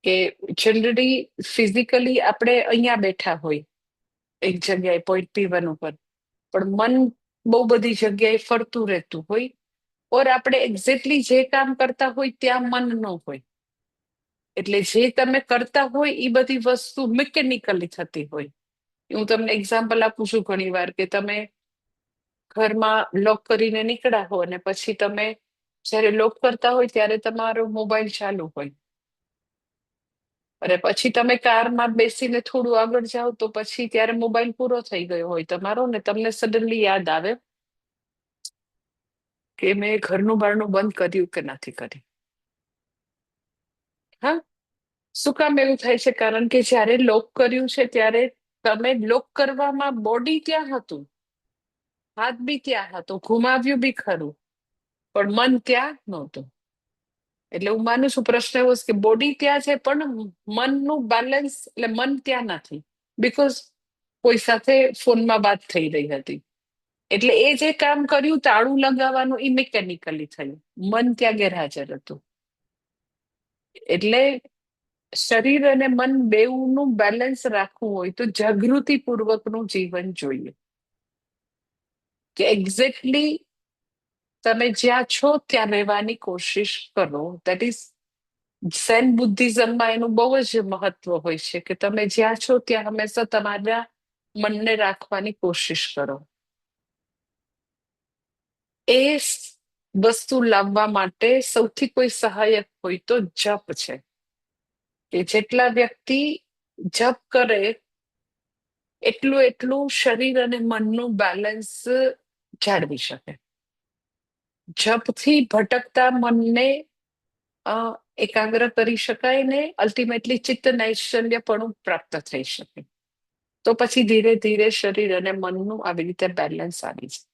કે generally physically આપણે અહીંયા બેઠા હોય એક જગ્યાએ પોઈન્ટ P1 ઉપર, પણ મન બહુ બધી જગ્યાએ ફરતું રહેતું હોય, ઓર આપણે એક્ઝેક્ટલી જે કામ કરતા હોય ત્યાં મન ન હોય. એટલે જે તમે કરતા હોય એ બધી વસ્તુ મિકેનિકલી થતી હોય. હું તમને એક્ઝામ્પલ આપું છું ઘણી વાર કે તમે ઘરમાં લોક કરીને નીકળ્યા હો અને પછી તમે જયારે લોક કરતા હોય ત્યારે તમારો મોબાઈલ ચાલુ હોય, અને પછી તમે કારમાં બેસીને થોડું આગળ જાઓ તો પછી ત્યારે મોબાઈલ પૂરો થઈ ગયો હોય તમારો, ને તમને સડનલી યાદ આવે કે મેં ઘરનું બારણું બંધ કર્યું કે નથી કર્યું. હા, શું કામ એવું થાય છે? કારણ કે જયારે લોક કર્યું છે ત્યારે તમે લોક કરવામાં બોડી ત્યાં હતું, હાથ બી ત્યાં હતો, ઘુમાવ્યું બી ખરું, પણ મન ત્યાં નહોતું. એટલે હું માનું છું પ્રશ્ન એવો છે કે બોડી ત્યાં છે પણ મનનું બેલેન્સ, એટલે મન ત્યાં નથી, બીકોઝ કોઈ સાથે ફોનમાં વાત થઈ રહી હતી. એટલે એ જે કામ કર્યું તાળું લગાવવાનું એ મિકેનિકલી થયું, મન ત્યાં ગેરહાજર હતું. એટલે શરીર અને મન બેઉનું બેલેન્સ રાખવું હોય તો જાગૃતિ પૂર્વકનું જીવન જોઈએ. કે એક્ઝેક્ટલી તમે જ્યાં છો ત્યાં રહેવાની કોશિશ કરો. દેટ ઇઝ ઝેન બુદ્ધિઝમમાં એનું બહુ જ મહત્વ હોય છે કે તમે જ્યાં છો ત્યાં હંમેશા તમારા મનને રાખવાની કોશિશ કરો. એ વસ્તુ લાવવા માટે સૌથી કોઈ સહાયક હોય તો જપ છે. કે જેટલા વ્યક્તિ જપ કરે એટલું એટલું શરીર અને મનનું બેલેન્સ જાળવી શકે. જપથી ભટકતા મનને એકાગ્ર કરી શકાય ને અલ્ટિમેટલી ચિત્ત નૈશ્ચલ્ય પણ પ્રાપ્ત થઈ શકે. તો પછી ધીરે ધીરે શરીર અને મનનું આવી રીતે બેલેન્સ આવી જાય.